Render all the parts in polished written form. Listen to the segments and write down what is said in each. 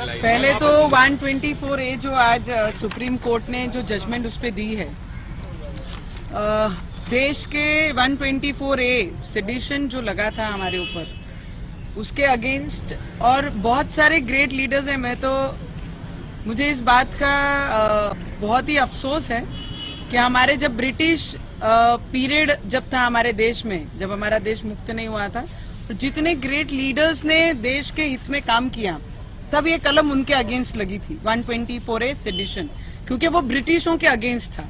पहले तो 124A जो आज सुप्रीम कोर्ट ने जो जजमेंट उस पे दी है, देश के 124A सेडिशन जो लगा था हमारे ऊपर, उसके अगेंस्ट और बहुत सारे ग्रेट लीडर्स हैं। मुझे इस बात का बहुत ही अफसोस है कि हमारे जब ब्रिटिश पीरियड जब था हमारे देश में, जब हमारा देश मुक्त नहीं हुआ था, तो जितने ग्रेट लीडर्स ने देश के हित में काम किया, तब ये कलम उनके अगेंस्ट लगी थी 124A सेडिशन, क्योंकि वो ब्रिटिशों के अगेंस्ट था।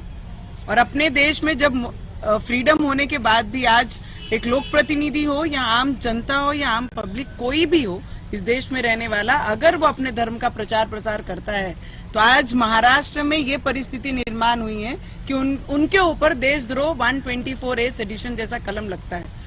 और अपने देश में जब फ्रीडम होने के बाद भी आज एक लोक प्रतिनिधि हो या आम जनता हो या आम पब्लिक, कोई भी हो इस देश में रहने वाला, अगर वो अपने धर्म का प्रचार प्रसार करता है, तो आज महाराष्ट्र में ये परिस्थिति निर्माण हुई है कि उनके ऊपर देशद्रोह 124A सेडिशन जैसा कलम लगता है।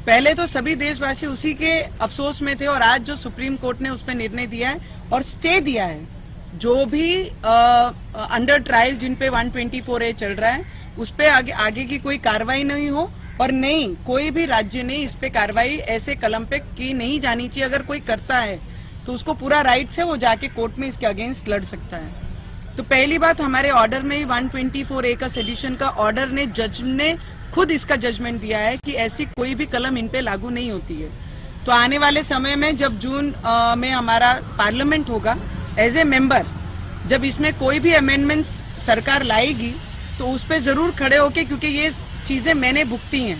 पहले तो सभी देशवासी उसी के अफसोस में थे, और आज जो सुप्रीम कोर्ट ने उस पर निर्णय दिया है और स्टे दिया है, जो भी अंडर ट्रायल जिन पे 124A चल रहा है, उस पे आगे की कोई कार्रवाई नहीं हो, और नहीं, कोई भी राज्य ने इस पे कार्रवाई ऐसे कलम पे की नहीं जानी चाहिए। अगर कोई करता है तो उसको पूरा राइट है, वो जाके कोर्ट में इसके अगेंस्ट लड़ सकता है। तो पहली बात, हमारे ऑर्डर में ही 124A का सेडिशन का ऑर्डर ने, जज ने खुद इसका जजमेंट दिया है कि ऐसी कोई भी कलम इन पे लागू नहीं होती है। तो आने वाले समय में जब जून में हमारा पार्लियामेंट होगा, एज ए मेंबर, जब इसमें कोई भी अमेंडमेंट्स सरकार लाएगी, तो उस पे जरूर खड़े होके, क्योंकि ये चीजें मैंने भुगती हैं,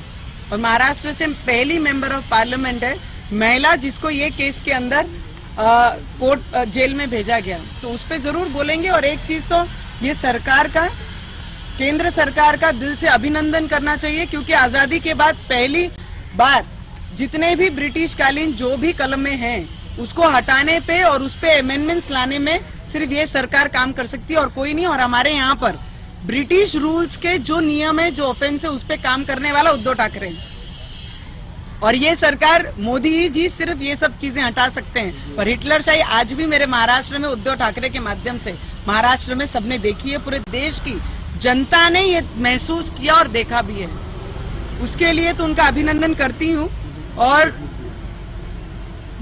और महाराष्ट्र से पहली मेंबर ऑफ पार्लियामेंट है महिला जिसको ये केस के अंदर कोर्ट जेल में भेजा गया, तो उस पे जरूर बोलेंगे। और एक चीज तो ये सरकार का, केंद्र सरकार का दिल से अभिनंदन करना चाहिए, क्योंकि आजादी के बाद पहली बार जितने भी ब्रिटिश कालीन जो भी कलमें हैं, उसको हटाने पे और उस पे अमेंडमेंट्स लाने में सिर्फ ये सरकार काम कर सकती है और कोई नहीं। और हमारे यहाँ पर ब्रिटिश रूल्स के जो नियम है, जो ऑफेंस है, उस पे काम करने वाला उद्धव ठाकरे है, और ये सरकार, मोदी जी सिर्फ ये सब चीजें हटा सकते हैं। पर हिटलरशाही आज भी मेरे महाराष्ट्र में उद्धव ठाकरे के माध्यम से महाराष्ट्र में सबने देखी है, पूरे देश की जनता ने ये महसूस किया और देखा भी है। उसके लिए तो उनका अभिनंदन करती हूँ। और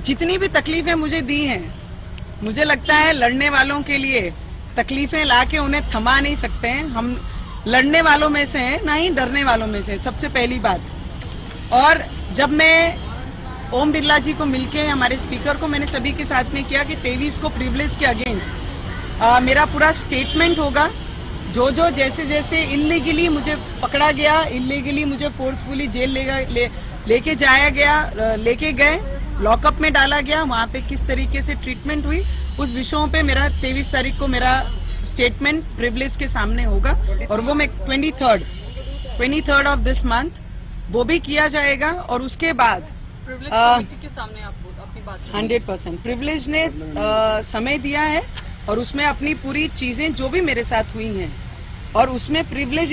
जितनी भी तकलीफें मुझे दी हैं, मुझे लगता है लड़ने वालों के लिए तकलीफें लाके उन्हें थमा नहीं सकते हैं। हम लड़ने वालों में से हैं, ना ही डरने वालों में से, सबसे पहली बात। और जब मैं ओम बिरला जी को मिलके, हमारे स्पीकर को, मैंने सभी के साथ में किया कि 23 को प्रिविलेज के अगेंस्ट मेरा पूरा स्टेटमेंट होगा। जो जैसे जैसे इलीगली मुझे पकड़ा गया, इलीगली मुझे फोर्सफुली जेल लेके जाया गया, लेके गए, लॉकअप में डाला गया, वहां पे किस तरीके से ट्रीटमेंट हुई, उस विषयों पे मेरा 23 तारीख को मेरा स्टेटमेंट प्रिविलेज के सामने होगा। और वो मैं 23rd ऑफ दिस मंथ वो भी किया जाएगा। और उसके बाद प्रिविलेज कमेटी के सामने आप अपनी बात 100% प्रिविलेज ने समय दिया है, और उसमें अपनी पूरी चीजें जो भी मेरे साथ हुई हैं, और उसमें privilege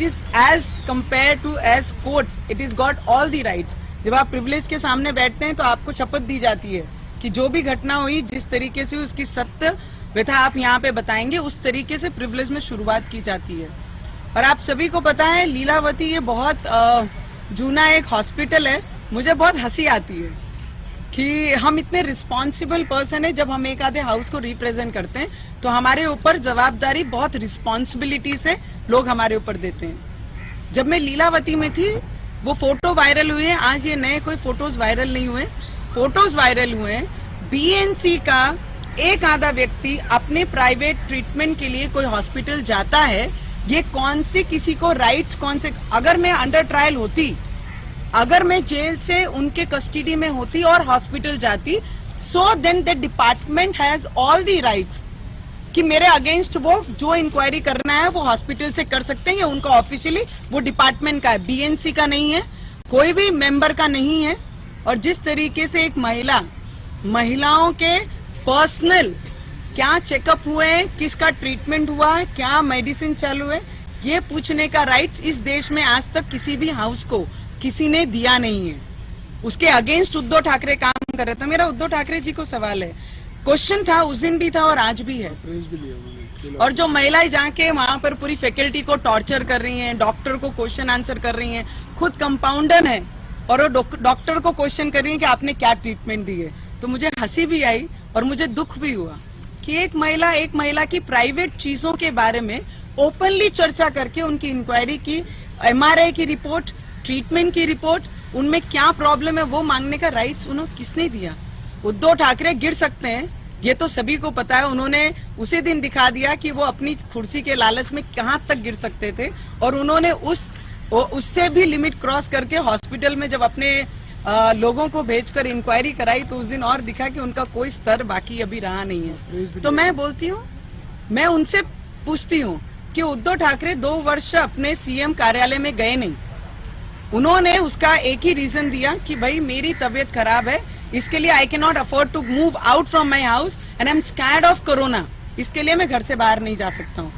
is as compare to as court, it is got all the rights. जब आप प्रिविलेज के सामने बैठते हैं तो आपको शपथ दी जाती है कि जो भी घटना हुई, जिस तरीके से उसकी सत्य व्यथा आप यहाँ पे बताएंगे, उस तरीके से प्रिविलेज में शुरुआत की जाती है। और आप सभी को पता है, लीलावती ये बहुत जूना एक हॉस्पिटल है। मुझे बहुत हंसी आती है कि हम इतने रिस्पॉन्सिबल पर्सन है, जब हम एक आधे हाउस को रिप्रेजेंट करते हैं, तो हमारे ऊपर जवाबदारी, बहुत रिस्पॉन्सिबिलिटी से लोग हमारे ऊपर देते हैं। जब मैं लीलावती में थी, वो फोटो वायरल हुए हैं, आज ये नए कोई फोटोज वायरल नहीं हुए, फोटोज वायरल हुए हैं। बीएनसी का एक आधा व्यक्ति अपने प्राइवेट ट्रीटमेंट के लिए कोई हॉस्पिटल जाता है, ये कौन से, किसी को राइट्स कौन से, अगर मैं अंडर ट्रायल होती, अगर मैं जेल से उनके कस्टडी में होती और हॉस्पिटल जाती, so then the department has all the rights कि मेरे अगेंस्ट वो जो इंक्वायरी करना है वो हॉस्पिटल से कर सकते हैं, या उनका ऑफिशियली वो डिपार्टमेंट का है, बीएनसी का नहीं है, कोई भी मेंबर का नहीं है। और जिस तरीके से एक महिलाओं के पर्सनल क्या चेकअप हुए हैं, किसका ट्रीटमेंट हुआ है, क्या मेडिसिन चालू है, ये पूछने का राइट्स इस देश में आज तक किसी भी हाउस को किसी ने दिया नहीं है। उसके अगेंस्ट उद्धव ठाकरे काम कर रहा था। मेरा उद्धव ठाकरे जी को सवाल है, क्वेश्चन था, उस दिन भी था और आज भी है। और जो महिलाएं जाके वहां पर पूरी फैकल्टी को टॉर्चर कर रही हैं, डॉक्टर को क्वेश्चन आंसर कर रही हैं, खुद कंपाउंडर है और वो डॉक्टर को क्वेश्चन कर रही है कि आपने क्या ट्रीटमेंट दी है, तो मुझे हंसी भी आई और मुझे दुख भी हुआ कि एक महिला की प्राइवेट चीजों के बारे में ओपनली चर्चा करके उनकी इंक्वायरी की, एमआरआई की रिपोर्ट, ट्रीटमेंट की रिपोर्ट, उनमें क्या प्रॉब्लम है वो मांगने का राइट्स उन्होंने किसने दिया? उद्धव ठाकरे गिर सकते हैं, ये तो सभी को पता है। उन्होंने उसी दिन दिखा दिया कि वो अपनी कुर्सी के लालच में कहां तक गिर सकते थे, और उन्होंने उससे भी लिमिट क्रॉस करके हॉस्पिटल में जब अपने लोगों को भेजकर इंक्वायरी कराई तो उस दिन और दिखा कि उनका कोई स्तर बाकी अभी रहा नहीं है। तो मैं बोलती हूँ, मैं उनसे पूछती हूँ कि उद्धव ठाकरे 2 वर्ष अपने सीएम कार्यालय में गए नहीं। उन्होंने उसका एक ही रीजन दिया कि भाई मेरी तबीयत खराब है, इसके लिए I can not afford to move out from my house and I am scared of corona, इसके लिए मैं घर से बाहर नहीं जा सकता हूँ।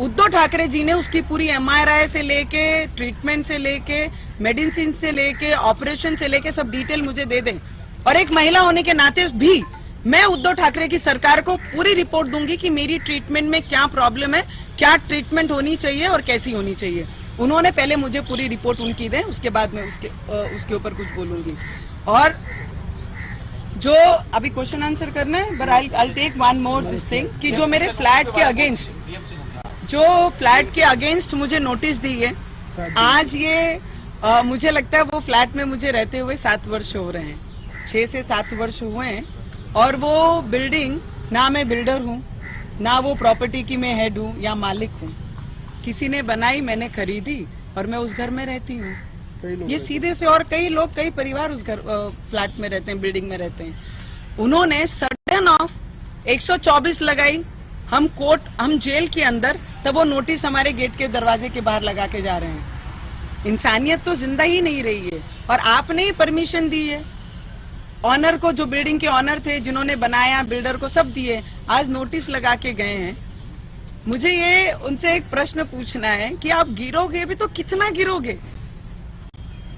उद्धव ठाकरे जी ने उसकी पूरी एमआरआई से लेके, ट्रीटमेंट से लेके, मेडिसिन से लेके, ऑपरेशन से लेके सब डिटेल मुझे दे दें, और एक महिला होने के नाते भी मैं उद्धव ठाकरे की सरकार को पूरी रिपोर्ट दूंगी कि मेरी ट्रीटमेंट में क्या प्रॉब्लम है, क्या ट्रीटमेंट होनी चाहिए और कैसी होनी चाहिए। उन्होंने पहले मुझे पूरी रिपोर्ट उनकी दें, उसके बाद मैं उसके ऊपर कुछ बोलूंगी। और जो अभी क्वेश्चन आंसर करना है, but I take one more this thing कि जो मेरे फ्लैट के अगेंस्ट मुझे नोटिस दी है आज, ये मुझे लगता है वो फ्लैट में मुझे रहते हुए 7 वर्ष हो रहे हैं, 6 से 7 वर्ष हुए हैं, और वो बिल्डिंग ना मैं बिल्डर हूँ, ना वो प्रॉपर्टी की मैं हेड हूँ या मालिक हूँ, किसी ने बनाई, मैंने खरीदी और मैं उस घर में रहती हूँ। ये सीधे से, और कई लोग, कई परिवार उस घर फ्लैट में रहते हैं, बिल्डिंग में रहते हैं। उन्होंने सडन ऑफ 124 लगाई, हम जेल के अंदर, तब वो नोटिस हमारे गेट के दरवाजे के बाहर लगा के जा रहे हैं। इंसानियत तो जिंदा ही नहीं रही है, और आपने ही परमिशन दी है। ऑनर को, जो बिल्डिंग के ऑनर थे, जिन्होंने बनाया, बिल्डर को सब दिए, आज नोटिस लगा के गए हैं। मुझे ये उनसे एक प्रश्न पूछना है कि आप गिरोगे भी तो कितना गिरोगे?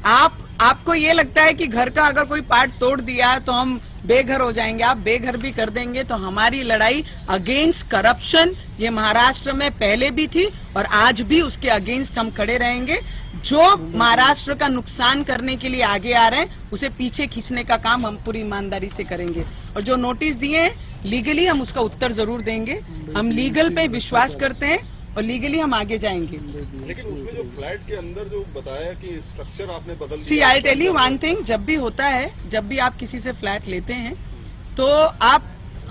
आपको ये लगता है कि घर का अगर कोई पार्ट तोड़ दिया तो हम बेघर हो जाएंगे? आप बेघर भी कर देंगे तो हमारी लड़ाई अगेंस्ट करप्शन ये महाराष्ट्र में पहले भी थी और आज भी उसके अगेंस्ट हम खड़े रहेंगे। जो महाराष्ट्र का नुकसान करने के लिए आगे आ रहे हैं उसे पीछे खींचने का काम हम पूरी ईमानदारी से करेंगे, और जो नोटिस दिए हैं लीगली हम उसका उत्तर जरूर देंगे। हम लीगल पे विश्वास करते हैं और लीगली हम आगे जाएंगे। लेकिन उसमें जो फ्लैट के अंदर जो बताया कि स्ट्रक्चर आपने बदल दिया। See I tell you one thing, जब भी होता है, जब भी आप किसी से फ्लैट लेते हैं तो आप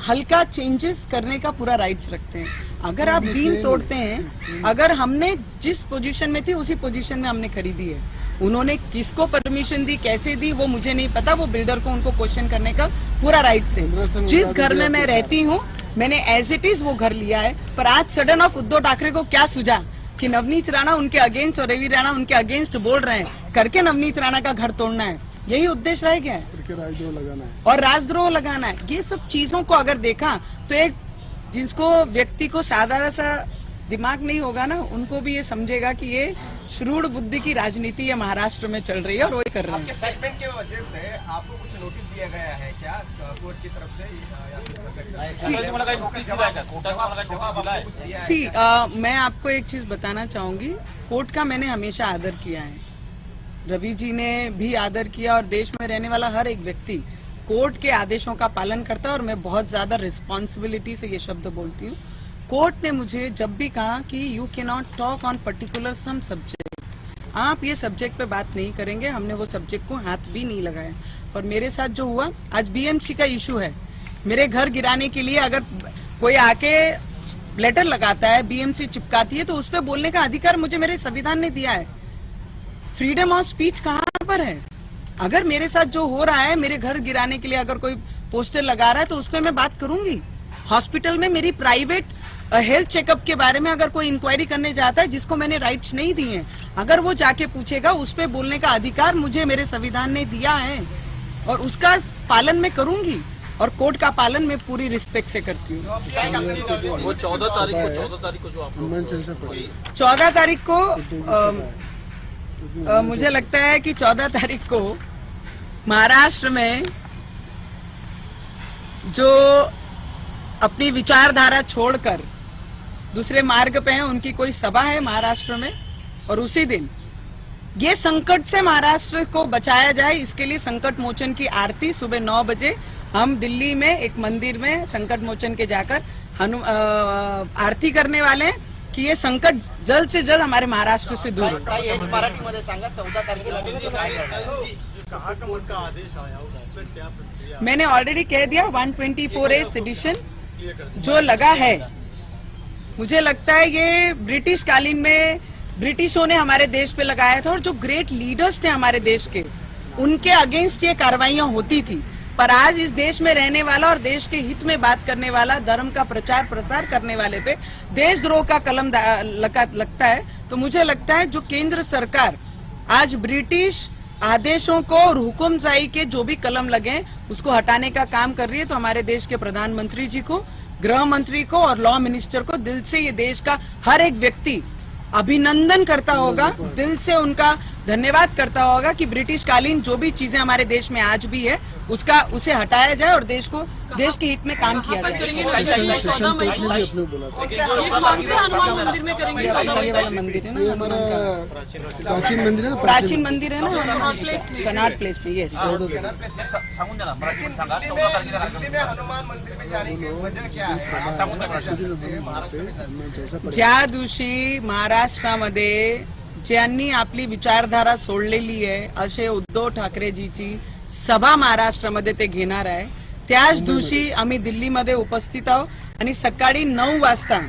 हल्का चेंजेस करने का पूरा राइट्स रखते हैं। अगर आप बीम तोड़ते हैं, अगर हमने जिस पोजीशन में थी उसी पोजीशन में हमने खरीदी है, उन्होंने किसको परमिशन दी, कैसे दी, वो मुझे नहीं पता, वो बिल्डर को उनको क्वेश्चन करने का पूरा राइट्स है। जिस घर में मैं रहती हूँ मैंने एज इट इज वो घर लिया है, पर आज सडन ऑफ उद्धव ठाकरे को क्या सूझा कि नवनीत राणा उनके अगेंस्ट और रवि राणा उनके अगेंस्ट बोल रहे हैं, करके नवनीत राणा का घर तोड़ना है, यही उद्देश्य रह गया है, राजद्रोह लगाना है और राजद्रोह लगाना है। ये सब चीजों को अगर देखा तो एक जिसको व्यक्ति को साधारण सा दिमाग नहीं होगा ना, उनको भी ये समझेगा कि ये श्रूढ़ बुद्धि की राजनीति ये महाराष्ट्र में चल रही है और वही कर रहे हैं। आपके स्टेटमेंट की वजह से आपको कुछ नोटिस दिया गया है क्या कोर्ट की तरफ से? मैं आपको एक चीज बताना चाहूंगी, कोर्ट का मैंने हमेशा आदर किया है, रवि जी ने भी आदर किया, और देश में रहने वाला हर एक व्यक्ति कोर्ट के आदेशों का पालन करता है, और मैं बहुत ज्यादा रिस्पॉन्सिबिलिटी से ये शब्द बोलती हूँ। कोर्ट ने मुझे जब भी कहा कि you can not talk on particular some subject, आप ये सब्जेक्ट पे बात नहीं करेंगे, हमने वो सब्जेक्ट को हाथ भी नहीं लगाया। और मेरे साथ जो हुआ, आज बीएमसी का इशू है, मेरे घर गिराने के लिए अगर कोई आके लेटर लगाता है, बीएमसी चिपकाती है, तो उस पर बोलने का अधिकार मुझे मेरे संविधान ने दिया है। फ्रीडम ऑफ स्पीच कहाँ पर है? अगर मेरे साथ जो हो रहा है, मेरे घर गिराने के लिए अगर कोई पोस्टर लगा रहा है तो उस पर मैं बात करूंगी। हॉस्पिटल में मेरी प्राइवेट हेल्थ चेकअप के बारे में अगर कोई इंक्वायरी करने जाता है जिसको मैंने राइट्स नहीं दिए हैं, अगर वो जाके पूछेगा, उस पे बोलने का अधिकार मुझे मेरे संविधान ने दिया है, और उसका पालन मैं करूंगी, और कोर्ट का पालन मैं पूरी रिस्पेक्ट से करती हूँ। वो 14 तारीख को जो आप 14 तारीख को मुझे लगता है कि 14 तारीख को महाराष्ट्र में जो अपनी विचारधारा छोड़कर दूसरे मार्ग पे हैं, उनकी कोई सभा है महाराष्ट्र में, और उसी दिन ये संकट से महाराष्ट्र को बचाया जाए, इसके लिए संकट मोचन की आरती सुबह 9 बजे हम दिल्ली में एक मंदिर में संकट मोचन के जाकर आरती करने वाले हैं कि ये संकट जल्द से जल्द हमारे महाराष्ट्र से दूर हो। काही हेच मराठीमध्ये सांगा 14 तारखेला नेमकं काय करणार आहे? मैंने ऑलरेडी कह दिया 124A सेडिशन जो लगा है, मुझे लगता है ये ब्रिटिश कालीन में ब्रिटिशों ने हमारे देश पे लगाया था और जो ग्रेट लीडर्स थे हमारे देश के, उनके अगेंस्ट ये कार्रवाइयां होती थी। पर आज इस देश में रहने वाला और देश के हित में बात करने वाला, धर्म का प्रचार प्रसार करने वाले पे देशद्रोह का कलम लगता है। तो मुझे लगता है जो केंद्र सरकार आज ब्रिटिश आदेशों को और हुकुमशाही के जो भी कलम लगे उसको हटाने का काम कर रही है, तो हमारे देश के प्रधानमंत्री जी को, गृह मंत्री को और लॉ मिनिस्टर को दिल से ये देश का हर एक व्यक्ति अभिनंदन करता होगा, दिल से उनका धन्यवाद करता होगा कि ब्रिटिश कालीन जो भी चीजें हमारे देश में आज भी है उसे हटाया जाए और देश के हित में काम किया जाए। करेंगे 14 मई को ये कौन से हनुमान मंदिर में करेंगे? 14 मई ये वाला मंदिर है ना, प्राचीन मंदिर है ना, प्राचीन मंदिर है ना, प्लेस में। कनाट प्लेस पे। यस, सांगून द्या ना, मराठीमध्ये सांगा. 14 तारखेला दिल्ली में हनुमान मंदिर में जाने की वजह क्या है? सांगून द्या. ज्या दिवशी महाराष्ट्रामध्ये ज्यांनी आपली विचारधारा सोडलेली आहे असे उद्धव ठाकरेजीची सभा महाराष्ट्रामध्ये ते घेणार आहे, त्याच दिवशी आम्ही दिल्लीमध्ये उपस्थित आहोत आणि सकाळी 9 वाजता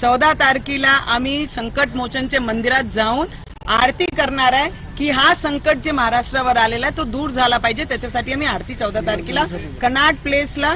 14 तारखेला आम्ही संकट मोचनच्या मंदिरात जाऊन आरती करणार आहे की हा संकट जे महाराष्ट्रावर आलेला आहे तो दूर झाला पाहिजे। त्याच्यासाठी आम्ही आरती 14 तारखेला कनाट प्लेसला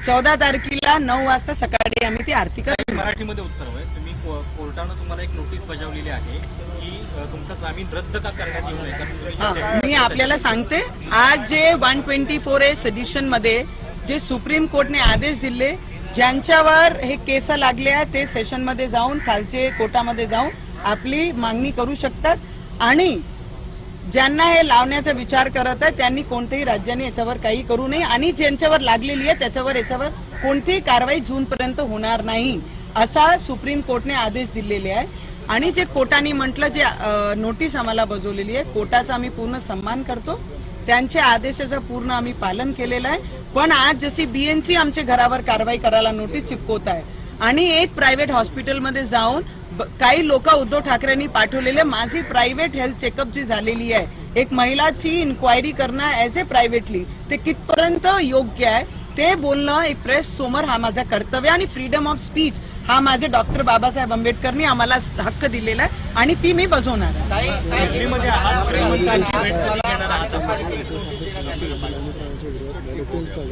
14 तारखेला 9 वाजता सकाळी आम्ही ती आरती करणार। मराठीमध्ये उत्तर हवंय. तुम्ही कोर्टानं तुम्हाला एक नोटीस बजावलेली आहे की तुमचा जामीन रद्द का करण्यात येऊ नये, कारण तुम्ही मी आपल्याला सांगते, आज जे 124A सेडिशन मध्ये जे सुप्रीम कोर्टने आदेश दिले, ज्यांच्यावर हे केस लागले आहे ते सेशन मध्ये जाऊन, खालचे कोर्टामध्ये जाऊन आपली मागणी करू शकतात आणि ज्यांना हे लावण्याचा विचार करत आहे त्यांनी कोणत्याही राज्याने याच्यावर काही करू नये आणि ज्यांच्यावर लागलेली आहे त्याच्यावर याच्यावर कोणतीही कारवाई जूनपर्यंत होणार नाही असा सुप्रीम कोर्टने आदेश दिलेले आहे। आणि जे कोर्टाने म्हटलं, जे नोटीस आम्हाला बजावलेली आहे, कोर्टाचा आम्ही पूर्ण सन्मान करतो, त्यांच्या आदेशाचं पूर्ण आम्ही पालन केलेलं आहे। पण आज जशी BNC आमच्या घरावर कारवाई करायला नोटीस चिपकवत आहे आणि एक प्रायव्हेट हॉस्पिटलमध्ये जाऊन काही लोक उद्धव ठाकरेंनी पाठवलेले, माझी प्रायव्हेट हेल्थ चेकअप जी झालेली आहे, एक महिलाची इन्क्वायरी करणं ऍज ए प्रायव्हेटली, ते कितपर्यंत योग्य आहे ते बोलणं एक प्रेस समोर हा माझा कर्तव्य आणि फ्रीडम ऑफ स्पीच हा माझे डॉक्टर बाबासाहेब आंबेडकरनी आम्हाला हक्क दिलेला आहे आणि ती मी बजावणार आहे। दिल्लीमध्ये आहात, गृहमंत्र्यांची भेट कधी घेणार आहात?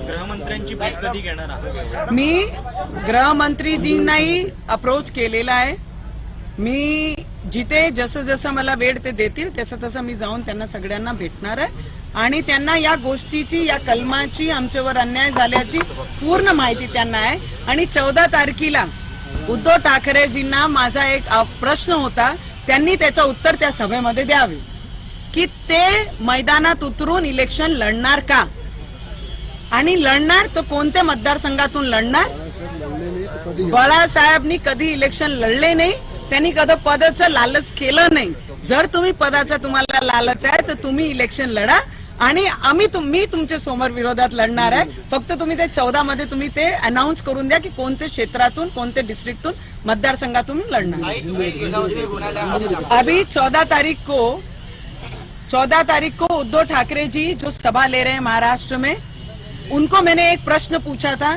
गृहमंत्र्यांची भेट कधी घेणार आहात? मी गृहमंत्रीजींनाही अप्रोच केलेला आहे। मी जिथे जसं जसं मला वेळ ते देतील तसं तसं मी जाऊन त्यांना सगळ्यांना भेटणार आहे आणि त्यांना या गोष्टीची, या कलमाची, आमच्यावर अन्याय झाल्याची पूर्ण माहिती त्यांना आहे। आणि 14 तारखेला उद्धव ठाकरेजींना माझा एक प्रश्न होता, त्यांनी त्याचं उत्तर त्या सभेमध्ये द्यावे की ते मैदानात उतरून इलेक्शन लढणार का आणि लढणार तर कोणत्या मतदारसंघातून लढणार। बाळासाहेबांनी कधी इलेक्शन लढले नाही, त्यांनी कधी पदाचं लालच केलं नाही। जर तुम्ही पदाचा तुम्हाला लालच आहे तर तुम्ही इलेक्शन लढा आणि मी तुमच्या समोर विरोधात लढणार आहे। फक्त तुम्ही ते 14 मध्ये तुम्ही ते अनाउन्स करून द्या की कोणत्या क्षेत्रातून, कोणत्या डिस्ट्रिक्टतून, मतदारसंघातून लढणार। अभी 14 तारीख को उद्धव ठाकरे जी जो सभा ले रहे हैं महाराष्ट्र में, उनको मैंने एक प्रश्न पूछा था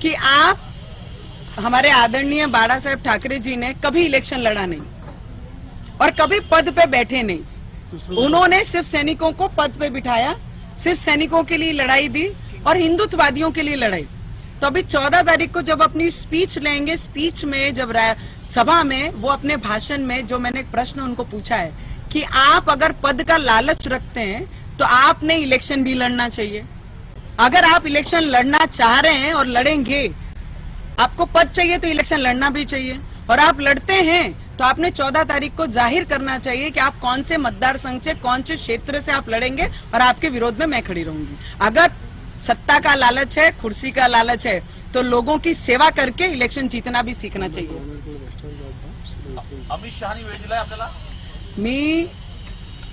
कि आप, हमारे आदरणीय बाला साहेब ठाकरे जी ने कभी इलेक्शन लड़ा नहीं और कभी पद पे बैठे नहीं, उन्होंने सिर्फ सैनिकों को पद पे बिठाया, सिर्फ सैनिकों के लिए लड़ाई दी और हिंदुत्ववादियों के लिए लड़ाई। तो अभी 14 तारीख को जब अपनी स्पीच लेंगे, स्पीच में जब सभा में वो अपने भाषण में जो मैंने एक प्रश्न उनको पूछा है कि आप अगर पद का लालच रखते हैं तो आपने इलेक्शन भी लड़ना चाहिए। अगर आप इलेक्शन लड़ना चाह रहे हैं और लड़ेंगे, आपको पद चाहिए तो इलेक्शन लड़ना भी चाहिए और आप लड़ते हैं तो आपने 14 तारीख को जाहिर करना चाहिए कि आप कौन से मतदारसंघ से, कौन से क्षेत्र से आप लड़ेंगे और आपके विरोध में मैं खड़ी रहूंगी। अगर सत्ता का लालच है, कुर्सी का लालच है तो लोगों की सेवा करके इलेक्शन जीतना भी सीखना चाहिए। अमित शहानी वेळ दिलाय आपल्याला? मी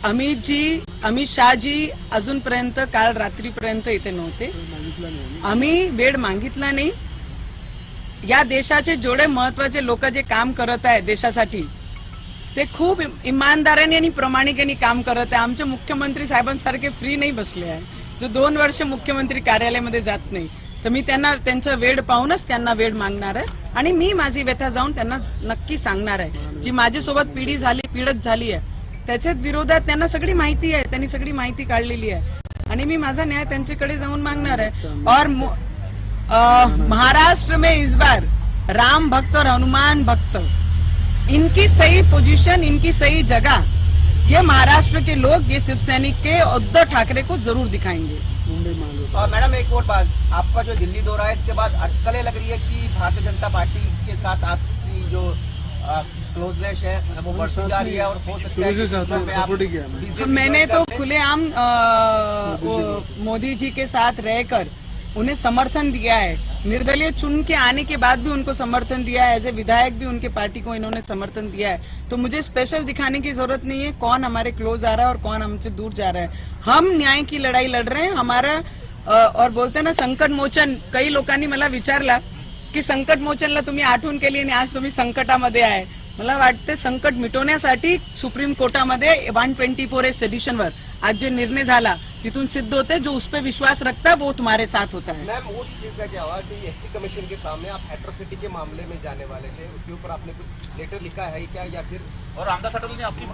अमित शाह जी अजूनपर्यंत काल रात्रीपर्यंत इथे नव्हते. आम्ही वेळ मागितला नाही. या देशाचे जेवढे महत्वाचे लोक जे काम करत आहे देशासाठी ते खूप इमानदारीने आणि प्रामाणिकपणे काम करत आहे. आमचे मुख्यमंत्री साहेबांसारखे फ्री नाही बसले आहे जो 2 वर्ष मुख्यमंत्री कार्यालयामध्ये जात नाही. तर मी त्यांना त्यांचा वेळ पाहूनच त्यांना वेळ मागणार आहे आणि मी माझी व्यथा जाऊन त्यांना नक्की सांगणार आहे. जी माझ्यासोबत पीडित झाली आहे त्याच्यात विरोधात त्यांना सगळी माहिती आहे. त्यांनी सगळी माहिती काढलेली आहे आणि मी माझा न्याय त्यांच्याकडे जाऊन मागणार आहे. और महाराष्ट्र में इस बार राम भक्त और हनुमान भक्त इनकी सही पोजीशन, इनकी सही जगह ये महाराष्ट्र के लोग, ये शिव सैनिक के उद्धव ठाकरे को जरूर दिखाएंगे. मैडम एक और बात, आपका जो दिल्ली दौरा है इसके बाद अटकलें लग रही है कि भारतीय जनता पार्टी के साथ आपकी जो क्लोजनेस है वो बढ़ती जा रही है और हो सकता है कि सपोर्ट ही किया मैंने. मैंने तो खुलेआम मोदी जी के साथ रहकर उन्हें समर्थन दिया है. निर्दलीय चुन के आने के बाद भी उनको समर्थन दिया है. एज ए विधायक भी उनके पार्टी को इन्होंने समर्थन दिया है. तो मुझे स्पेशल दिखाने की जरूरत नहीं है कौन हमारे क्लोज आ रहा है और कौन हमसे दूर जा रहा है. हम न्याय की लढाई लढ रहे हैं. हमारा और बोलते ना संकट मोचन, काही लोकांनी मला विचारला की संकट मोचनला तुम्ही आठवण केली आणि आज तुम्ही संकटामध्ये आहे. मला वाटते संकट मिटवण्यासाठी सुप्रीम कोर्टामध्ये 124A सेडिशनवर आज जे निर्णय झाला तिथून सिद्ध होते जो उस पर विश्वास रखता है वो तुम्हारे साथ होता है. मैम उस चीज का क्या हुआ कि एसटी कमीशन के सामने आप एट्रोसिटी के मामले में जाने वाले थे, उसके ऊपर आपने कुछ लेटर लिखा है क्या या फिर? और रामदास अठावले ने अपनी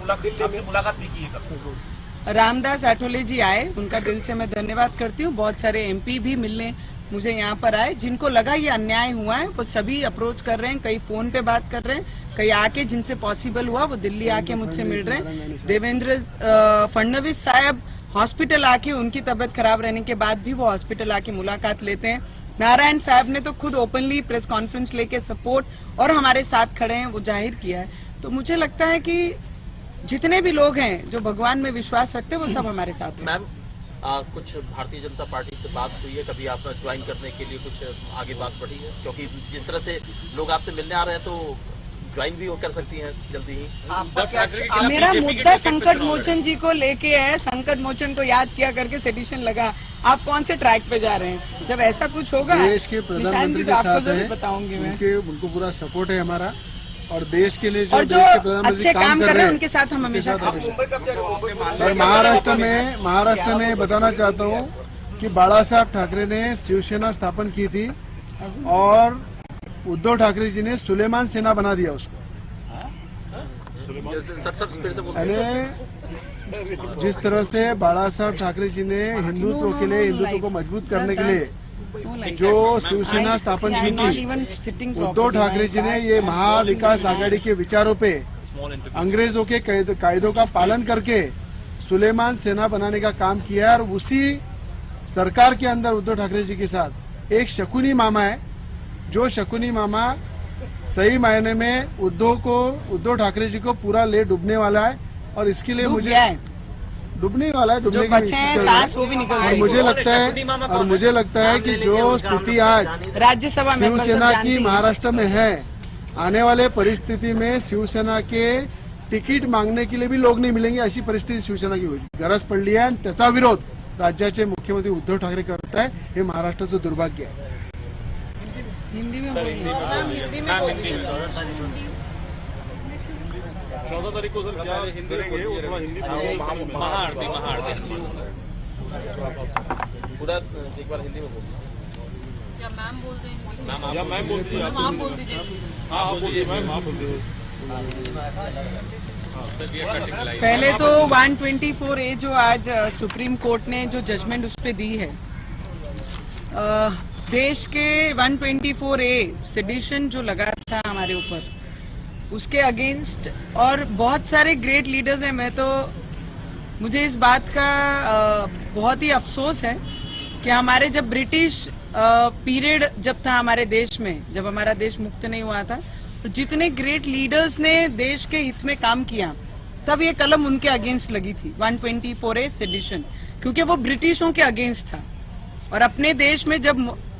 मुलाकात भी की है. रामदास आठवले जी आए, उनका दिल से मैं धन्यवाद करती हूँ. बहुत सारे एमपी भी मिलने मुझे यहाँ पर आए. जिनको लगा ये अन्याय हुआ है वो सभी अप्रोच कर रहे हैं. कई फोन पे बात कर रहे हैं, कई आके जिनसे पॉसिबल हुआ वो दिल्ली आके मुझसे मिल रहे हैं. देवेंद्र फडणवीस साहब हॉस्पिटल आके उनकी तबीयत खराब रहने के बाद भी वो हॉस्पिटल आके मुलाकात लेते हैं. नारायण साहब ने तो खुद ओपनली प्रेस कॉन्फ्रेंस लेके सपोर्ट और हमारे साथ खड़े हैं वो जाहिर किया है. तो मुझे लगता है कि जितने भी लोग हैं जो भगवान में विश्वास रखते हैं वो सब हमारे साथ हैं. मैम कुछ भारतीय जनता पार्टी से बात हुई है, कभी आप ज्वाइन करने के लिए कुछ आगे बात बढ़ी है? क्योंकि जिस तरह से लोग आपसे मिलने आ रहे हैं तो ज्वाइन भी वो कर सकती हैं जल्दी ही. मेरा मुद्दा संकट मोचन जी को लेके है. संकट मोचन को याद किया करके सेडिशन लगा. आप कौन से ट्रैक पे जा रहे हैं? जब ऐसा कुछ होगा देश के प्रधानमंत्री के साथ है, बताऊंगी मैं. उनको पूरा सपोर्ट है हमारा और देश के लिए और जो देश के प्रधानमंत्री अच्छे काम कर रहे हैं उनके साथ हम हमेशा खड़े हैं. मुंबई कब जा रहे हो? और महाराष्ट्र में बताना चाहता हूँ कि बाला साहब ठाकरे ने शिवसेना स्थापन की थी और उद्धव ठाकरे जी ने सुलेमान सेना बना दिया उसको. यानी जिस तरह से बाला साहब ठाकरे जी ने हिंदुत्व के लिए, हिंदुत्व को मजबूत करने के लिए जो शिवसेना स्थापन की थी, उद्धव ठाकरे जी ने ये महाविकास आघाड़ी के विचारों पे अंग्रेजों के कायदों का पालन करके सुलेमान सेना बनाने का काम किया है. और उसी सरकार के अंदर उद्धव ठाकरे जी के साथ एक शकुनी मामा है, जो शकुनी मामा सही मायने में उद्धव ठाकरे जी को पूरा ले डूबने वाला है. और इसके लिए मुझे डूबने वाला है, डूबने की सांस वो भी निकल और रही मुझे लगता है कि जो स्थिति आज राज्यसभा में शिवसेना की महाराष्ट्र में है, आने वाले परिस्थिति में शिवसेना के तिकीट मागने के लिए भी लोग नहीं मिलेंगे. अशी परिस्थिती शिवसेना की गरज पडली आहे आणि त्याचा विरोध राज्याचे मुख्यमंत्री उद्धव ठाकरे करत आहे. हे महाराष्ट्राचं दुर्भाग्य आहे. हिंदी में बोलिए. 14 तारीख को सर क्या हिंदी करेंगे वो थोड़ा हिंदी महाआरती पूरा एक बार हिंदी में बोलिए. क्या मैम बोल देंगे? या मैम बोल दीजिए. आप बोल दीजिए. हाँ बोलिए मैम, आप बोल दीजिए. पहले तो 124A जो आज सुप्रीम कोर्ट ने जो जजमेंट उस पे दी है, देश के 124A सेडिशन जो लगा था हमारे ऊपर उसके अगेंस्ट और बहुत सारे ग्रेट लीडर्स हैं. मैं तो मुझे इस बात का बहुत ही अफसोस है कि हमारे जब ब्रिटिश पीरियड जब था हमारे देश में, जब हमारा देश मुक्त नहीं हुआ था, तो जितने ग्रेट लीडर्स ने देश के हित में काम किया तब ये कलम उनके अगेंस्ट लगी थी 124A सेडिशन, क्योंकि वो ब्रिटिशों के अगेंस्ट था. और अपने देश में जब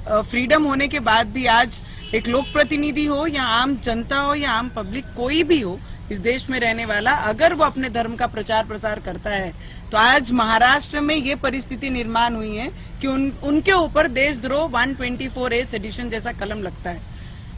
फ्रीडम होने के बाद भी आज एक लोक प्रतिनिधि हो या आम जनता हो या आम पब्लिक कोई भी हो, इस देश में रहने वाला अगर वो अपने धर्म का प्रचार प्रसार करता है तो आज महाराष्ट्र में ये परिस्थिति निर्माण हुई है कि उनके ऊपर देशद्रोह 124A सेडिशन जैसा कलम लगता है।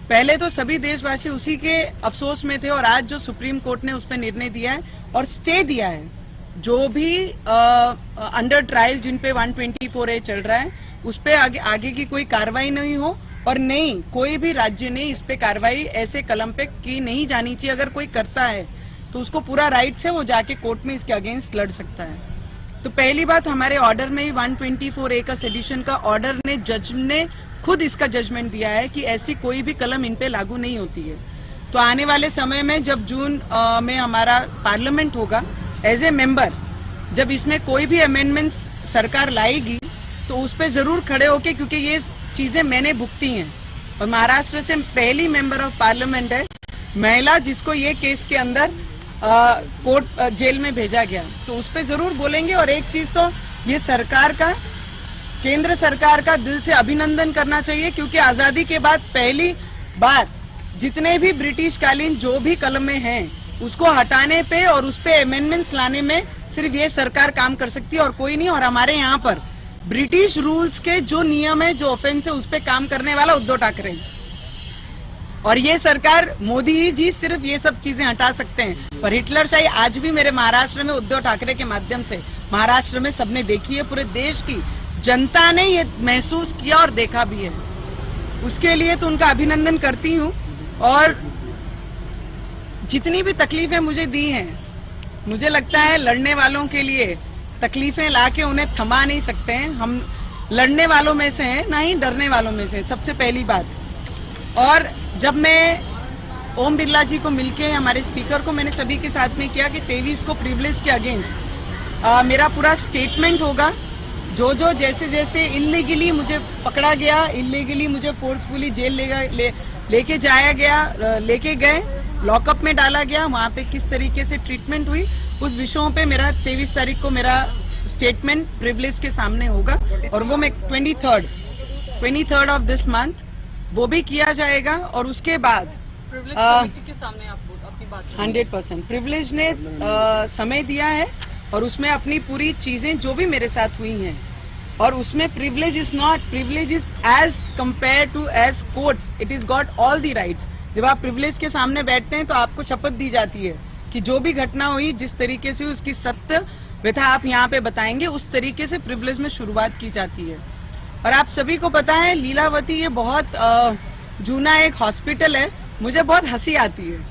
पहले तो सभी देशवासी उसी के अफसोस में थे और आज जो सुप्रीम कोर्ट ने उस पर निर्णय दिया है और स्टे दिया है, जो भी अंडर ट्रायल जिन पे 124A चल रहा है उस पे आगे की कोई कार्रवाई नहीं हो और नहीं कोई भी राज्य ने इस पे कार्रवाई ऐसे कलम पे की नहीं जानी चाहिए। अगर कोई करता है तो उसको पूरा राइट है वो जाके कोर्ट में इसके अगेंस्ट लड़ सकता है। तो पहली बात हमारे ऑर्डर में ही 124A का सेडिशन का ऑर्डर ने जज ने खुद इसका जजमेंट दिया है कि ऐसी कोई भी कलम इन पे लागू नहीं होती है। तो आने वाले समय में जब जून में हमारा पार्लियामेंट होगा एज ए मेंबर, जब इसमें कोई भी अमेंडमेंट्स सरकार लाएगी तो उस पे जरूर खड़े होके, क्योंकि ये चीजें मैंने भुगती हैं और महाराष्ट्र से पहली मेंबर ऑफ पार्लियामेंट है महिला जिसको ये केस के अंदर कोर्ट जेल में भेजा गया, तो उस पे जरूर बोलेंगे। और एक चीज तो ये सरकार का, केंद्र सरकार का दिल से अभिनंदन करना चाहिए, क्योंकि आजादी के बाद पहली बार जितने भी ब्रिटिश कालीन जो भी कलमें हैं उसको हटाने पे और उस पे अमेंडमेंट्स लाने में सिर्फ ये सरकार काम कर सकती है और कोई नहीं। और हमारे यहाँ पर ब्रिटिश रूल्स के जो नियम है, जो ऑफेंस है, उस पे काम करने वाला उद्धव ठाकरे और ये सरकार मोदी जी सिर्फ ये सब चीजें हटा सकते हैं। पर हिटलरशाही आज भी मेरे महाराष्ट्र में उद्धव ठाकरे के माध्यम से महाराष्ट्र में सबने देखी है, पूरे देश की जनता ने ये महसूस किया और देखा भी है। उसके लिए तो उनका अभिनंदन करती हूँ। और जितनी भी तकलीफें मुझे दी हैं, मुझे लगता है लड़ने वालों के लिए तकलीफें लाके उन्हें थमा नहीं सकते हैं। हम लड़ने वालों में से हैं, ना ही डरने वालों में से, सबसे पहली बात। और जब मैं ओम बिरला जी को मिलके, हमारे स्पीकर को, मैंने सभी के साथ में किया कि 23 को प्रिविलेज के अगेंस्ट मेरा पूरा स्टेटमेंट होगा। जो जो जैसे जैसे इलीगली मुझे पकड़ा गया, इलीगली मुझे फोर्सफुली जेल लेके जाया गया, लेके गए, लॉकअप में डाला गया, वहां पे किस तरीके से ट्रीटमेंट हुई, उस विषयों पे मेरा 23 तारीख को मेरा स्टेटमेंट प्रिविलेज के सामने होगा। और वो मैं 23rd ऑफ दिस मंथ वो भी किया जाएगा। और उसके बाद प्रिविलेज कमेटी के सामने आप अपनी बात 100% प्रिविलेज ने समय दिया है और उसमें अपनी पूरी चीजें जो भी मेरे साथ हुई हैं, और उसमें privilege is not, privilege is as compare to as court, it is got all the rights. जब आप प्रिविलेज के सामने बैठते हैं तो आपको शपथ दी जाती है कि जो भी घटना हुई, जिस तरीके से उसकी सत्य व्यथा आप यहाँ पे बताएंगे, उस तरीके से प्रिविलेज में शुरुआत की जाती है। और आप सभी को पता है लीलावती ये बहुत जूना एक हॉस्पिटल है। मुझे बहुत हंसी आती है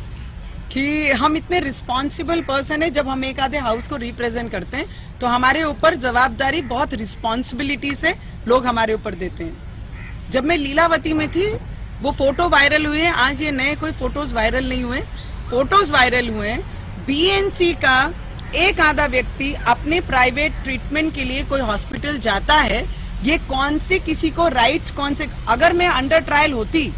कि हम इतने रिस्पॉन्सिबल पर्सन है, जब हम एक आधे हाउस को रिप्रेजेंट करते हैं तो हमारे ऊपर जवाबदारी बहुत रिस्पॉन्सिबिलिटी से लोग हमारे ऊपर देते हैं। जब मैं लीलावती में थी वो फोटो वायरल हुए हैं, आज ये नए कोई फोटोज वायरल नहीं हुए, फोटोज वायरल हुए हैं। बीएनसी का एक आधा व्यक्ति अपने प्राइवेट ट्रीटमेंट के लिए कोई हॉस्पिटल जाता है, ये कौन से किसी को राइट्स, कौन से, अगर मैं अंडर ट्रायल होती,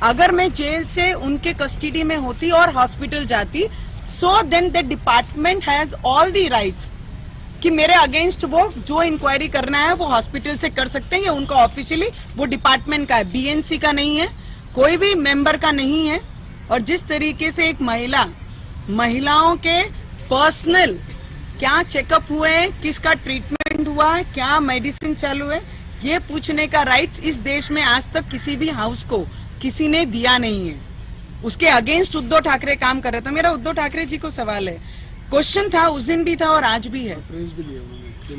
अगर मैं जेल से उनके कस्टडी में होती और हॉस्पिटल जाती, so then the department has all the rights कि मेरे अगेंस्ट वो जो इंक्वायरी करना है वो हॉस्पिटल से कर सकते हैं, या उनका ऑफिशियली वो डिपार्टमेंट का है, बीएनसी का नहीं है, कोई भी मेंबर का नहीं है। और जिस तरीके से एक महिलाओं के पर्सनल क्या चेकअप हुए हैं, किसका ट्रीटमेंट हुआ है, क्या मेडिसिन चालू है, ये पूछने का राइट्स इस देश में आज तक किसी भी हाउस को किसी ने दिया नहीं है। उसके अगेंस्ट उद्धव ठाकरे काम कर रहे थे। मेरा उद्धव ठाकरे जी को सवाल है, क्वेश्चन था, उस दिन भी था और आज भी है।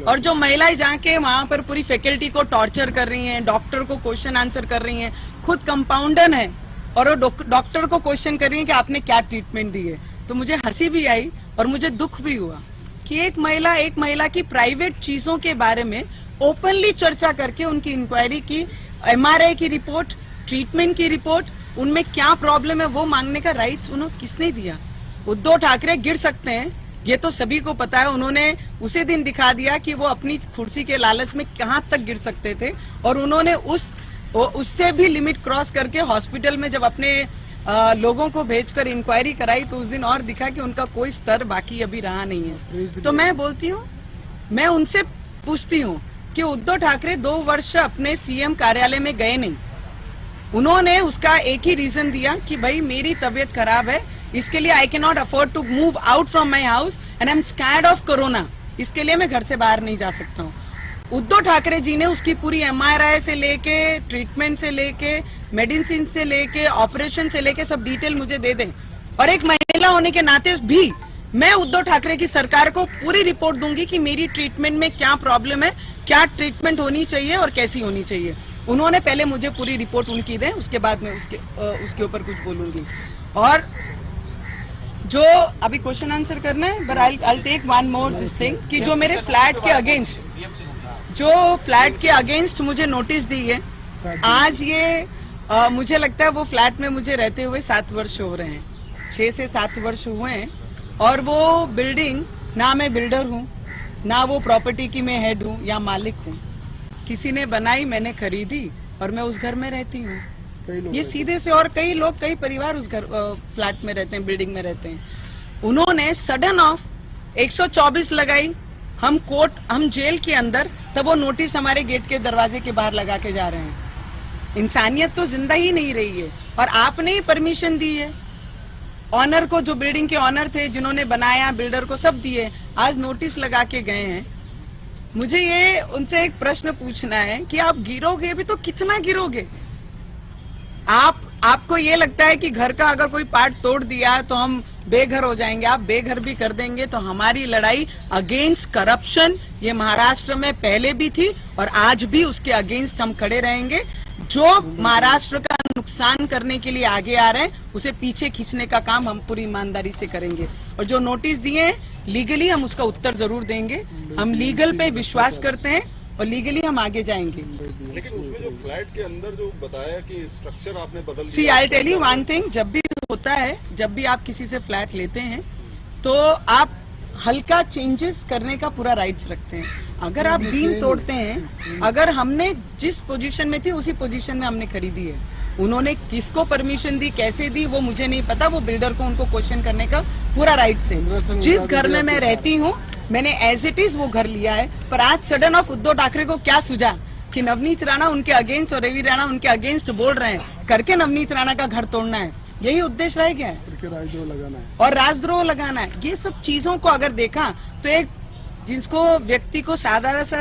और जो महिलाएं जाके वहां पर पूरी फैकल्टी को टॉर्चर कर रही हैं, डॉक्टर को क्वेश्चन आंसर कर रही हैं, खुद कंपाउंडर है और वो डॉक्टर को क्वेश्चन कर रही है कि आपने क्या ट्रीटमेंट दी है, तो मुझे हंसी भी आई और मुझे दुख भी हुआ कि एक महिला की प्राइवेट चीजों के बारे में ओपनली चर्चा करके उनकी इंक्वायरी की, एमआरआई की रिपोर्ट, ट्रीटमेंट की रिपोर्ट, उनमें क्या प्रॉब्लम है वो मांगने का राइट्स उन्होंने किसने दिया। उद्धव ठाकरे गिर सकते हैं, ये तो सभी को पता है। उन्होंने उसी दिन दिखा दिया कि वो अपनी कुर्सी के लालच में कहां तक गिर सकते थे, और उन्होंने उससे भी लिमिट क्रॉस करके हॉस्पिटल में जब अपने लोगों को भेजकर इंक्वायरी कराई तो उस दिन और दिखा कि उनका कोई स्तर बाकी अभी रहा नहीं है। तो मैं बोलती हूँ, मैं उनसे पूछती हूँ कि उद्धव ठाकरे 2 वर्ष अपने सीएम कार्यालय में गए नहीं, उन्होंने उसका एक ही रीजन दिया कि भाई मेरी तबीयत खराब है, इसके लिए I can not afford to move out from my house and I am scared of corona. इसके लिए मैं घर से बाहर नहीं जा सकता हूँ। उद्धव ठाकरे जी ने उसकी पूरी MRI से लेके, ट्रीटमेंट से लेके, मेडिसिन से लेके, ऑपरेशन से लेके सब डिटेल मुझे दे दें। और एक महिला होने के नाते भी मैं उद्धव ठाकरे की सरकार को पूरी रिपोर्ट दूंगी कि मेरी ट्रीटमेंट में क्या प्रॉब्लम है, क्या ट्रीटमेंट होनी चाहिए और कैसी होनी चाहिए। उन्होंने पहले मुझे पूरी रिपोर्ट उनकी दें, उसके बाद मैं उसके ऊपर कुछ बोलूंगी। और जो अभी क्वेश्चन आंसर करना है, but I take one more this thing कि जो मेरे फ्लैट के अगेंस्ट मुझे नोटिस दी है, आज ये मुझे लगता है वो फ्लैट में मुझे रहते हुए 7 वर्ष हो रहे हैं, 6 से 7 वर्ष हुए हैं। और वो बिल्डिंग, ना मैं बिल्डर हूँ, ना वो प्रॉपर्टी की मैं हेड हूँ या मालिक हूँ, किसी ने बनाई, मैंने खरीदी और मैं उस घर में रहती हूँ। ये सीधे से, और कई लोग, कई परिवार उस घर फ्लैट में रहते हैं, बिल्डिंग में रहते हैं। उन्होंने सडन ऑफ 124 लगाई, हम जेल के अंदर, तब वो नोटिस हमारे गेट के दरवाजे के बाहर लगा के जा रहे हैं। इंसानियत तो जिंदा ही नहीं रही है। और आपने ही परमिशन दी है ऑनर को, जो बिल्डिंग के ऑनर थे, जिन्होंने बनाया, बिल्डर को सब दिए, आज नोटिस लगा के गए हैं। मुझे ये उनसे एक प्रश्न पूछना है कि आप गिरोगे भी तो कितना गिरोगे? आपको ये लगता है कि घर का अगर कोई पार्ट तोड़ दिया तो हम बेघर हो जाएंगे? आप बेघर भी कर देंगे। तो हमारी लड़ाई अगेंस्ट करप्शन ये महाराष्ट्र में पहले भी थी और आज भी उसके अगेंस्ट हम खड़े रहेंगे। जो महाराष्ट्र का नुकसान करने के लिए आगे आ रहे हैं, उसे पीछे खींचने का काम हम पूरी ईमानदारी से करेंगे। और जो नोटिस दिए हैं लीगली, हम उसका उत्तर जरूर देंगे। हम लीगल पे विश्वास करते हैं और लीगली हम आगे जाएंगे। लेकिन उसमें जो फ्लैट के अंदर जो बताया कि स्ट्रक्चर आपने बदल दिया। See I tell you one thing, जब भी होता है, जब भी आप किसी से फ्लैट लेते हैं तो आप हल्का चेंजेस करने का पूरा राइट्स रखते हैं। अगर आप बीम तोड़ते हैं, अगर हमने जिस पोजीशन में थी उसी पोजीशन में हमने खरीदी है, उन्होंने किसको परमिशन दी, कैसे दी, वो मुझे नहीं पता। वो बिल्डर को उनको क्वेश्चन करने का पूरा राइट है। जिस घर में मैं रहती हूँ, मैंने एज इट इज वो घर लिया है। पर आज सडन ऑफ उद्धव ठाकरे को क्या सूझा कि नवनीत राणा उनके अगेंस्ट और रवि राणा उनके अगेंस्ट बोल रहे हैं, करके नवनीत राणा का घर तोड़ना है। यही उद्देश्य रह गया है, राजद्रोह लगाना है और राजद्रोह लगाना है। ये सब चीजों को अगर देखा तो एक जिसको व्यक्ति को साधारण सा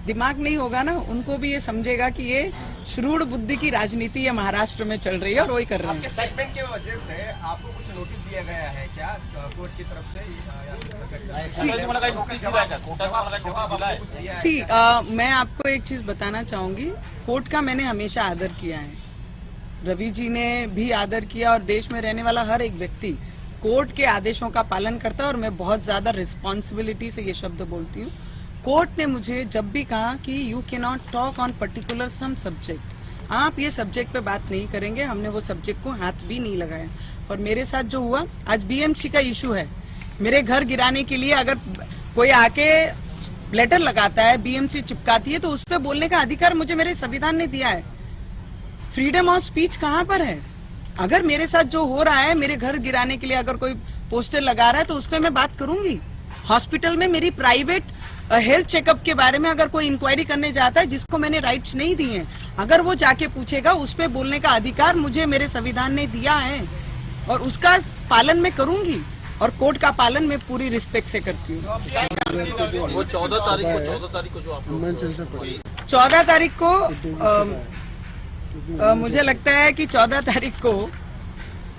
दिमाग नहीं होगा ना, उनको भी ये समझेगा कि ये श्रूढ़ बुद्धि की राजनीति है महाराष्ट्र में चल रही है और वही कर रहे हैं। स्टेटमेंट की वजह से आपको कुछ नोटिस दिया गया है क्या कोर्ट की तरफ से? मैं आपको एक चीज बताना चाहूंगी, कोर्ट का मैंने हमेशा आदर किया है, रवि जी ने भी आदर किया और देश में रहने वाला हर एक व्यक्ति कोर्ट के आदेशों का पालन करता है। और मैं बहुत ज्यादा रिस्पॉन्सिबिलिटी से ये शब्द बोलती हूँ। कोर्ट ने मुझे जब भी कहा कि you can not talk on particular some subject, आप ये सब्जेक्ट पे बात नहीं करेंगे, हमने वो सब्जेक्ट को हाथ भी नहीं लगाया। और मेरे साथ जो हुआ, आज BMC का इशू है, मेरे घर गिराने के लिए अगर कोई आके लेटर लगाता है, BMC चिपकाती है, तो उस पर बोलने का अधिकार मुझे मेरे संविधान ने दिया है। फ्रीडम ऑफ स्पीच कहाँ पर है? अगर मेरे साथ जो हो रहा है, मेरे घर गिराने के लिए अगर कोई पोस्टर लगा रहा है तो उस पर मैं बात करूंगी। हॉस्पिटल में मेरी प्राइवेट हेल्थ चेकअप के बारे में अगर कोई इंक्वायरी करने जाता है जिसको मैंने राइट्स नहीं दिए, अगर वो जाके पूछेगा, उस पर बोलने का अधिकार मुझे मेरे संविधान ने दिया है और उसका पालन मैं करूंगी। और कोर्ट का पालन मैं पूरी रिस्पेक्ट से करती हूँ। वो 14 तारीख को जो आप 14 तारीख को मुझे लगता है कि 14 तारीख को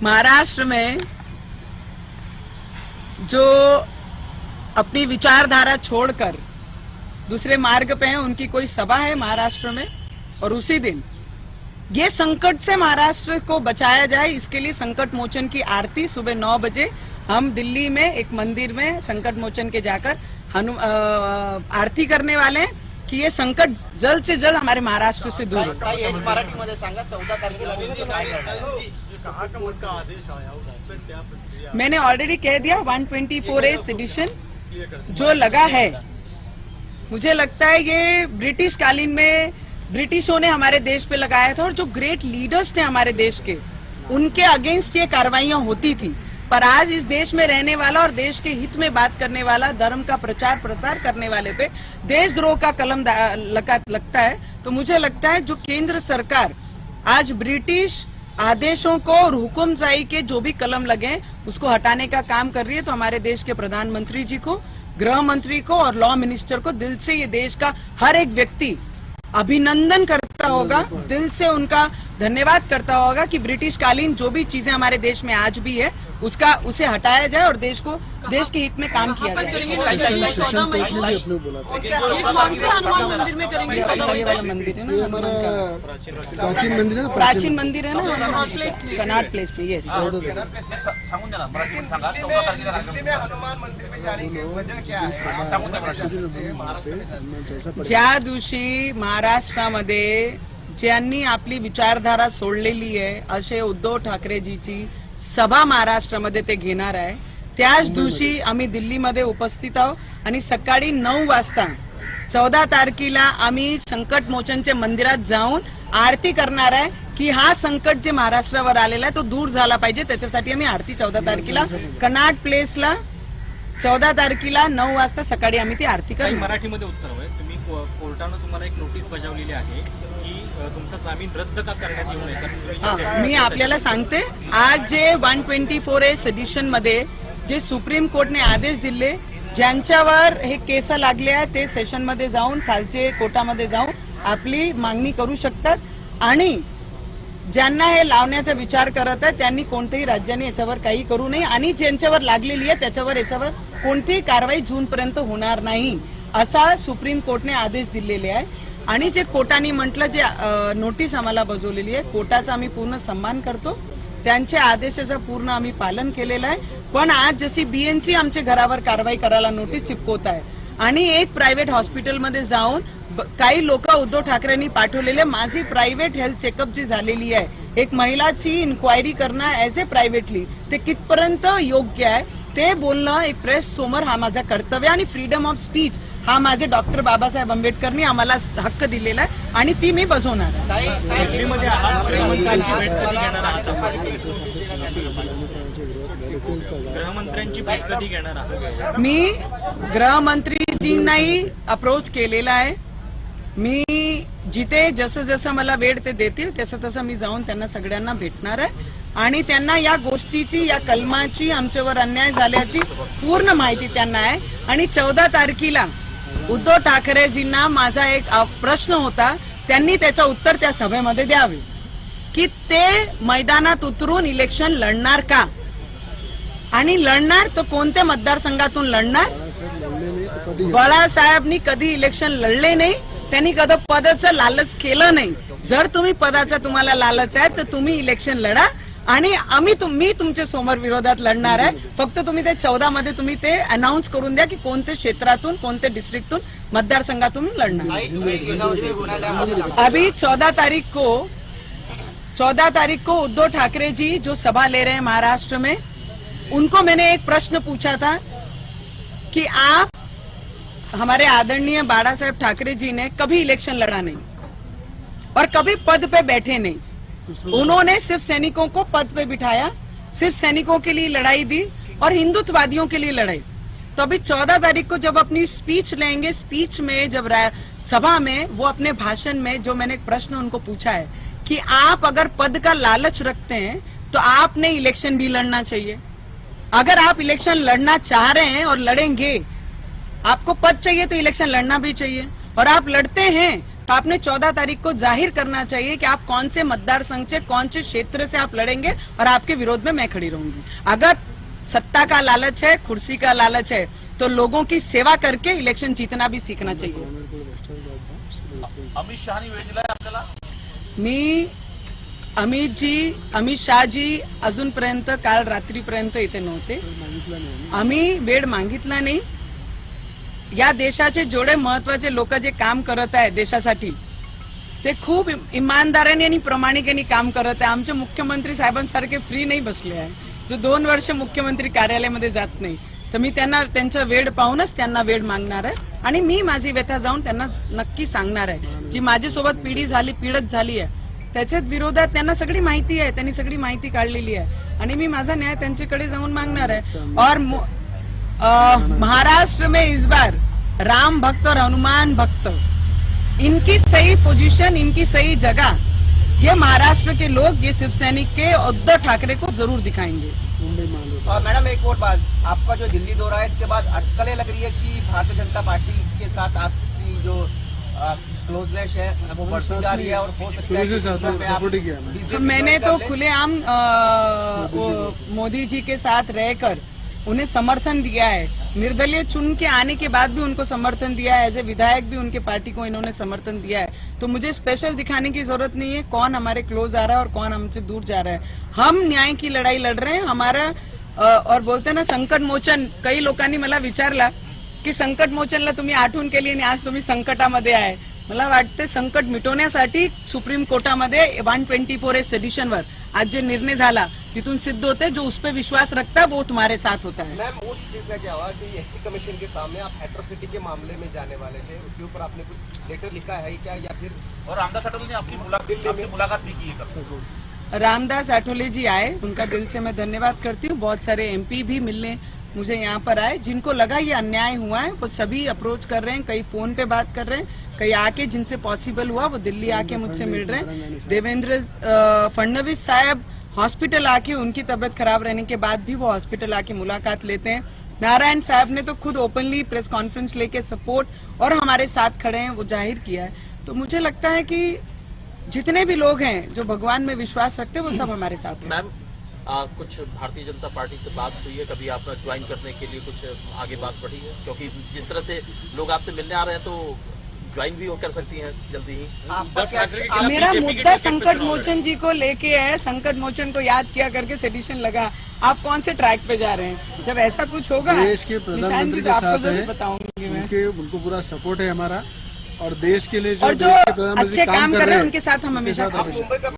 महाराष्ट्र में जो अपनी विचारधारा छोड़कर दूसरे मार्ग पे हैं, उनकी कोई सभा है महाराष्ट्र में। और उसी दिन ये संकट से महाराष्ट्र को बचाया जाए, इसके लिए संकट मोचन की आरती सुबह 9 बजे हम दिल्ली में एक मंदिर में संकट मोचन के जाकर आरती करने वाले हैं कि ये संकट जल्द से जल्द हमारे महाराष्ट्र से दूर हो। मराठीमध्ये सांगा 14 तारखेला मैंने ऑलरेडी कह दिया 124A सेडिशन जो लगा है, मुझे लगता है ये ब्रिटिश कालीन में ब्रिटिशों ने हमारे देश पे लगाया था और जो ग्रेट लीडर्स थे हमारे देश के, उनके अगेंस्ट ये कार्रवाइयां होती थी। पर आज इस देश में रहने वाला और देश के हित में बात करने वाला, धर्म का प्रचार प्रसार करने वाले पे देशद्रोह का कलम लगता है। तो मुझे लगता है जो केंद्र सरकार आज ब्रिटिश आदेशों को और हुकुमशाही के जो भी कलम लगे उसको हटाने का काम कर रही है। तो हमारे देश के प्रधानमंत्री जी को, गृह मंत्री को और लॉ मिनिस्टर को दिल से ये देश का हर एक व्यक्ति अभिनंदन करता होगा, दिल से उनका धन्यवाद करता होगा कि ब्रिटिश कालीन जो भी चीजें हमारे देश में आज भी है उसे हटाया जाए और देश के हित में काम किया जाए। करेंगे 14 मई को आपने अपने बोला था ये कौन से हनुमान मंदिर में करेंगे 14 मई ये वाला मंदिर है ये ना, हमारा प्राचीन मंदिर है ना, प्राचीन मंदिर है ना, कनॉट प्लेस में। कनॉट प्लेस पे। यस, सांगून द्या ना मराठीमध्ये सांगा 14 तारखेला दिल्ली में हनुमान मंदिर में जाने की वजह क्या है? सांगून द्या मराठीमध्ये. जैसा ज्या दिवशी महाराष्ट्रामध्ये ज्यांनी आपली विचारधारा सोडलेली आहे असे उद्धव ठाकरेजीची सभा महाराष्ट्रामध्ये ते घेणार आहे, त्याच दिवशी आम्ही दिल्लीमध्ये उपस्थित आहोत आणि सकाळी 9 वाजता 14 तारखेला आम्ही संकट मोचनच्या मंदिरात जाऊन आरती करणार आहे की हा संकट जे महाराष्ट्रावर आलेला आहे तो दूर झाला पाहिजे। त्याच्यासाठी आम्ही आरती 14 तारखेला कनॉट प्लेसला 14 तारखेला 9 वाजता सकाळी आम्ही ती आरती काही करणार। मराठीमध्ये उत्तर हवंय. तुम्ही कोर्टानं तुम्हाला एक नोटीस बजावलेली आहे की तुमचा जामीन रद्द का करण्यात येऊ नये कारण तुम्ही जे हा, statement मी देताय आपल्याला सांगते, आज जे 124A सेडिशन मध्ये जे सुप्रीम कोर्टने आदेश दिले, ज्यांच्यावर हे केस लागले आहे ते सेशन मध्ये जाऊन खालचे कोर्टामध्ये जाऊन आपली मागणी करू शकतात आणि ज्यांना हे लावण्याचा विचार करत आहे त्यांनी कोणत्याही राज्याने याच्यावर काही करू नये आणि ज्यांच्यावर लागलेली आहे त्याच्यावर याच्यावर कोणतीही कारवाई जूनपर्यंत होणार नाही असा सुप्रीम कोर्टने आदेश दिलेले आहे। आणि जे कोर्टाने म्हटलं, जे नोटीस आम्हाला बजावलेली आहे, कोर्टाचा आम्ही पूर्ण सन्मान करतो, त्यांच्या आदेशाचं पूर्ण आम्ही पालन केलेलं आहे। पण आज जशी बीएनसी आमच्या घरावर कारवाई करायला नोटीस चिपकवत आहे आणि एक प्रायव्हेट हॉस्पिटलमध्ये जाऊन काही लोक उद्धव ठाकरेंनी पाठवलेले माझी प्रायव्हेट हेल्थ चेकअप जी झालेली आहे, एक महिलाची इन्क्वायरी करणं ऍज ए प्रायव्हेटली, ते कितपर्यंत योग्य आहे ते बोलणं एक प्रेस समोर हा माझा कर्तव्य आणि फ्रीडम ऑफ स्पीच हा माझे डॉक्टर बाबासाहेब आंबेडकरनी आम्हाला हक्क दिलेला आहे आणि ती मी बजावणार आहे। दिल्लीमध्ये आहात, गृहमंत्र्यांची भेट कधी घेणार आहात? गृहमंत्र्यांची भेट कधी घेणार आहात? मी गृहमंत्रीजींनाही अप्रोच केलेला आहे। मी जिथे जसं जसं मला वेळ ते देतील तसं तसं मी जाऊन त्यांना सगळ्यांना भेटणार आहे आणि त्यांना या गोष्टीची, या कलमाची, आमच्यावर अन्याय झाल्याची पूर्ण माहिती त्यांना आहे। आणि 14 तारखेला उद्धव ठाकरेजींना माझा एक प्रश्न होता, त्यांनी त्याचं उत्तर त्या सभेमध्ये द्यावे की ते मैदानात उतरून इलेक्शन लढणार का आणि लढणार तर कोणत्या मतदारसंघातून लढणार। बाळासाहेबांनी कधी इलेक्शन लढले नाही, त्यांनी कधी पदाचं लालच केलं नाही। जर तुम्ही पदाचा तुम्हाला लालच आहे तर तुम्ही इलेक्शन लढा आणि मी तुमच्या समोर विरोधात लढणार आहे। फक्त तुम्ही ते 14 मध्ये तुम्ही ते अनाउन्स करून द्या की कोणत्या क्षेत्रातून, कोणत्या डिस्ट्रिक्टून, मतदारसंघातून लढणार। अभी 14 तारीख को उद्धव ठाकरे जी जो सभा ले रहे हैं महाराष्ट्र में, उनको मैंने एक प्रश्न पूछा था कि आप, हमारे आदरणीय बाला साहेब ठाकरे जी ने कभी इलेक्शन लड़ा नहीं और कभी पद पे बैठे नहीं, उन्होंने सिर्फ सैनिकों को पद पे बिठाया, सिर्फ सैनिकों के लिए लड़ाई दी और हिंदुत्ववादियों के लिए लड़ाई। तो अभी 14 तारीख को जब अपनी स्पीच लेंगे, स्पीच में जब सभा में वो अपने भाषण में जो मैंने एक प्रश्न उनको पूछा है कि आप अगर पद का लालच रखते हैं तो आपने इलेक्शन भी लड़ना चाहिए। अगर आप इलेक्शन लड़ना चाह रहे हैं और लड़ेंगे, आपको पद चाहिए तो इलेक्शन लड़ना भी चाहिए और आप लड़ते हैं तो आपने 14 तारीख को जाहिर करना चाहिए कि आप कौन से मतदार संघ से, कौन से क्षेत्र से आप लड़ेंगे और आपके विरोध में मैं खड़ी रहूंगी। अगर सत्ता का लालच है, कुर्सी का लालच है तो लोगों की सेवा करके इलेक्शन जीतना भी सीखना चाहिए। अमित शहानी वेळ दिलाय आपल्याला? मी अमित शाह जी अजूनपर्यंत काल रात्रीपर्यंत इथे नव्हते, आम्ही वेळ मागितला नाही। या देशाचे जेवढे महत्वाचे लोक जे काम करत आहे देशासाठी ते खूप इमानदारीने आणि प्रामाणिकतेने काम करत आहे। आमचे मुख्यमंत्री साहेबांसारखे फ्री नाही बसले आहे, जो 2 वर्ष मुख्यमंत्री कार्यालयामध्ये जात नाही। तर मी त्यांना त्यांचा वेळ पाहूनच त्यांना वेळ मागणार आहे आणि मी माझी व्यथा जाऊन त्यांना नक्की सांगणार आहे। जी माझ्यासोबत पीडित झाली आहे त्याच्यात विरोधात त्यांना सगळी माहिती आहे, त्यांनी सगळी माहिती काढलेली आहे आणि मी माझा न्याय त्यांच्याकडे जाऊन मागणार आहे। और महाराष्ट्र में इस बार राम भक्त और हनुमान भक्त, इनकी सही पोजीशन, इनकी सही जगह ये महाराष्ट्र के लोग ये शिवसैनिक के उद्धव ठाकरे को जरूर दिखाएंगे। मुंबई महानगर और मैडम एक और बात, आपका जो दिल्ली दौरा है इसके बाद अटकलें लग रही है कि भारतीय जनता पार्टी के साथ आपकी जो क्लोजनेस है वो बढ़ती जा रही है और हो सकता शुरू है से कि साथ चुनाव में आप सपोर्ट ही किया मैंने। BJP मैंने ज्वाइन तो कर लें। खुलेआम मोदी जी के साथ रहकर उन्हें समर्थन दिया है। निर्दलीय चुन के आने के बाद भी उनको समर्थन दिया है। एज ए विधायक भी उनके पार्टी को इन्होंने समर्थन दिया है। तो मुझे स्पेशल दिखाने की जरूरत नहीं है कौन हमारे क्लोज आ रहा है और कौन हमसे दूर जा रहा है। हम न्याय की लढाई लढ रहे हैं। हमारा और बोलते ना संकट मोचन, काही लोकांनी मला विचारला की संकट मोचनला तुम्ही आठवून केली आणि आज तुम्ही संकटामध्ये आहे। मला वाटते संकट मिटवण्यासाठी सुप्रीम कोर्टामध्ये 124A सेडिशनवर आज जे निर्णय झाला तिथून सिद्ध होते जो उस पर विश्वास रखता है वो तुम्हारे साथ होता है। मैम उस चीज का क्या हुआ कि एसटी कमीशन के सामने आप एट्रोसिटी के मामले में जाने वाले थे, उसके ऊपर आपने कुछ लेटर लिखा है क्या या फिर? और रामदास अठावले ने आपकी मुलाकात भी की है कल। रामदास आठवले जी आए, उनका दिल से मैं धन्यवाद करती हूँ। बहुत सारे एमपी भी मिलने मुझे यहाँ पर आए, जिनको लगा ये अन्याय हुआ है वो सभी अप्रोच कर रहे हैं। कई फोन पे बात कर रहे हैं, कई आके जिनसे पॉसिबल हुआ वो दिल्ली आके मुझसे मिल रहे हैं। देवेंद्र फडणवीस साहब हॉस्पिटल आके, उनकी तबीयत खराब रहने के बाद भी वो हॉस्पिटल आके मुलाकात लेते हैं। नारायण साहब ने तो खुद ओपनली प्रेस कॉन्फ्रेंस लेके सपोर्ट और हमारे साथ खड़े हैं वो जाहिर किया है। तो मुझे लगता है कि जितने भी लोग हैं जो भगवान में विश्वास रखते हैं वो सब हमारे साथ हैं। मैम कुछ भारतीय जनता पार्टी से बात हुई है, कभी आप ज्वाइन करने के लिए कुछ आगे बात बढ़ी है? क्योंकि जिस तरह से लोग आपसे मिलने आ रहे हैं तो ज्वाइन भी वो कर सकती हैं जल्दी ही। मेरा मुद्दा संकट मोचन जी को लेके है। संकट मोचन को याद किया करके सेडिशन लगा। आप कौन से ट्रैक पे जा रहे हैं? जब ऐसा कुछ होगा देश के प्रधानमंत्री के साथ है, बताऊंगी मैं। उनको पूरा सपोर्ट है हमारा और देश के लिए और जो देश के प्रधानमंत्री अच्छे काम कर रहे हैं हैं, उनके साथ हम उनके हमेशा साथ खड़े हैं।